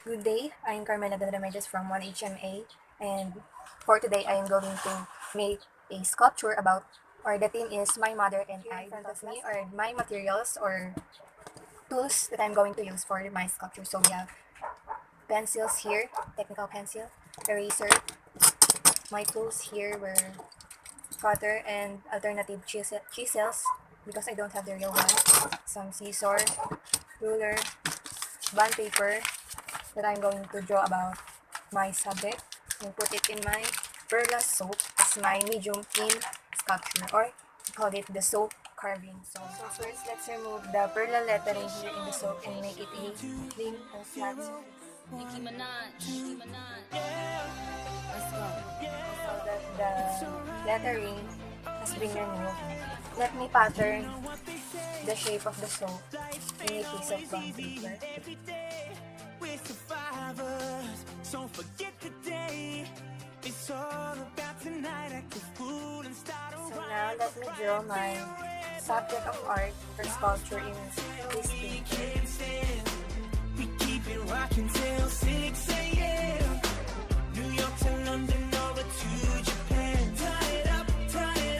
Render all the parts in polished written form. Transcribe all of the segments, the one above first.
Good day, I'm Carmela Damages from 1HMA, and for today I am going to make a sculpture about, or the theme is my mother and I. In front of me are my materials or tools that I'm going to use for my sculpture. So we have pencils here, technical pencil, eraser. My tools here were cutter and alternative chisels because I don't have the real one. Some scissors, ruler, bond paper, that I'm going to draw about my subject and put it in my perla soap as my medium in sculpture, or we call it the soap carving. So first, let's remove the perla lettering here in the soap and make it a clean and flat surface. Nicki Minaj. Nicki Minaj. Let's go. So that the lettering has been removed, let me pattern the shape of the soap in a piece of bond paper. We're survivors, so forget the day. It's all about tonight. Act a fool and start a So now let me draw my subject of art for sculpture in this paper. We keep it rocking till 6 a.m. New York to London, over to Japan. Turn it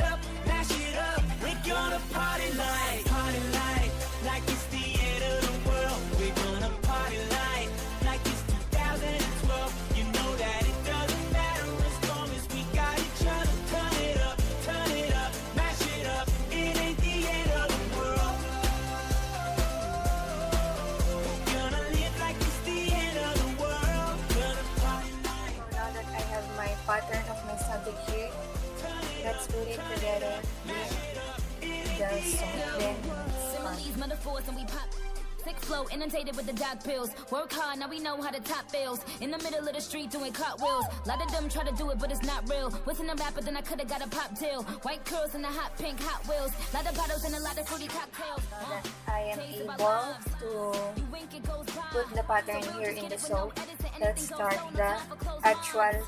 up, mash it up. We're gonna party like it's the end of the world. We're gonna party like it's 2012. You know that it doesn't matter as long as we got each other. Turn it up, mash it up. It ain't the end of the world. Gonna live like it's the end of the world. Gonna party like. So now that I have my pattern of my subject here, let's put it together with the soap. Then Similes, metaphors, and we pop. Thick flow, inundated with the dark pills. Work hard, now we know how to top bills. In the middle of the street doing cartwheels. Lot of them try to do it, but it's not real. Wasn't a rapper, then I could've got a pop tail. White curls and the hot pink Hot Wheels. Lot of bottles and a lot of fruity cocktails. now that I am able to You wink, it goes by. put the pattern here in the soap, let's start the actual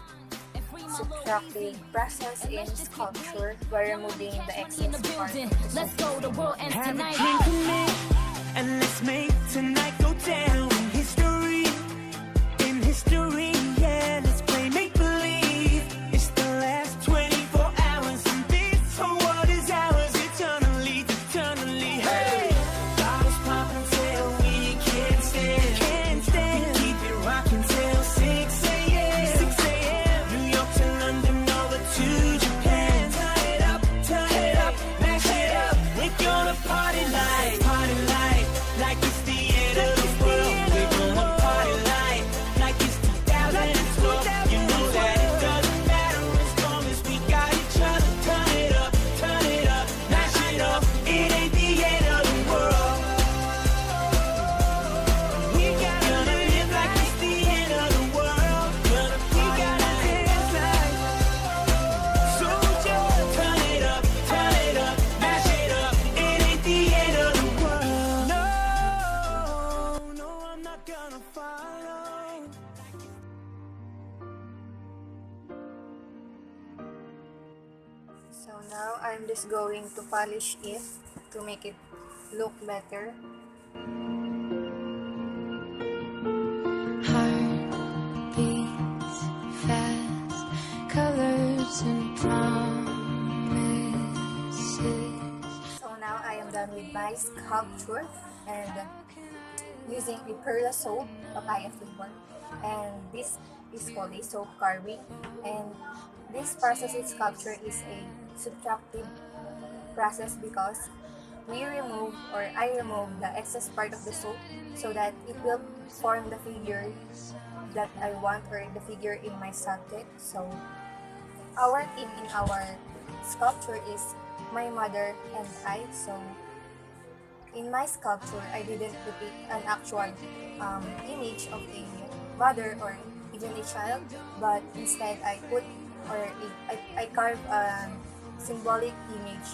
subtractive process in sculpture by removing the excess part. Let's go, the world ends Have a tonight. drink with me, and let's make tonight go down in history. In history, yeah, let's play make believe. It's the last 24 hours, and this whole world is ours eternally, eternally. Hey, bottles popping till we can't stand. We keep it rocking till 6 a.m. 6 a.m. New York to London, over to Japan. Turn it up, mash it up. We're gonna party like it's the end of the world. We're gonna party like it's 2012. You know that it doesn't matter as long as we got each other. Turn it up, mash it up. It ain't the end of the world. We gotta live like it's the end of the world. We gotta dance like. So just turn it up, mash it up. It ain't the end of the world. No, I'm not gonna follow. So now I'm just going to polish it to make it look better. Heart beats fast, colors and promises. So now I am done with my sculpture and using a perla soap, papaya flavor, and this is called a soap carving, and this process in sculpture is a subtractive process because I remove the excess part of the soap so that it will form the figure that I want, or the figure in my subject. So our theme in our sculpture is my mother and I. So in my sculpture, I didn't put an actual image of a mother or even a child, but instead I carve a symbolic image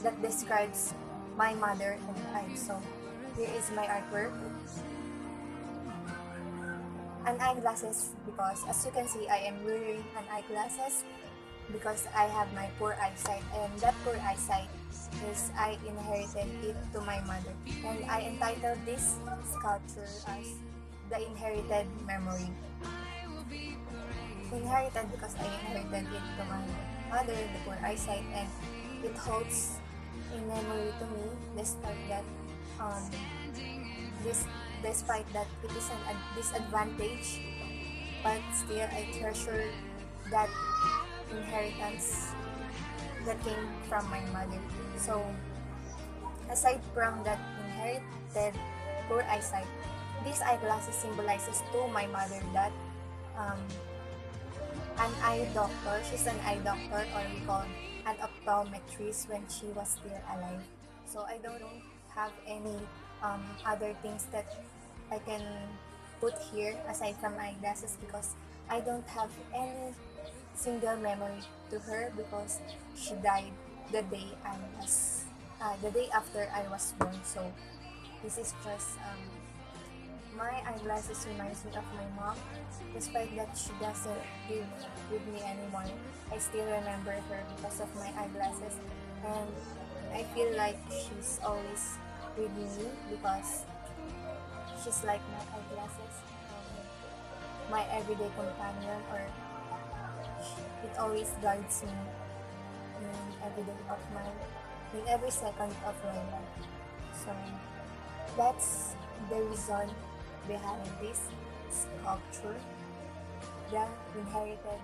that describes my mother and I. So here is my artwork. An eyeglasses, because as you can see, I am wearing an eyeglasses because I have my poor eyesight, and that poor eyesight is I inherited it to my mother. And I entitled this sculpture as the inherited memory. Inherited because I inherited it to my mother, the poor eyesight, and it holds a memory to me despite that um, this despite that it is a disadvantage, but still I treasure that inheritance that came from my mother. So aside from that inherited poor eyesight, these eyeglasses symbolizes to my mother that um, an eye doctor, she's an eye doctor, or we call an optometrist when she was still alive. So I don't have any other things that I can put here aside from eyeglasses because I don't have any single memory to her because she died the day the day after I was born. So this is just my eyeglasses reminds me of my mom. Despite that she doesn't live with me anymore, I still remember her because of my eyeglasses, and I feel like she's always with me because she's like my eyeglasses, my everyday companion, or it always guides me in every second of my life. So that's the reason behind this sculpture, the inherited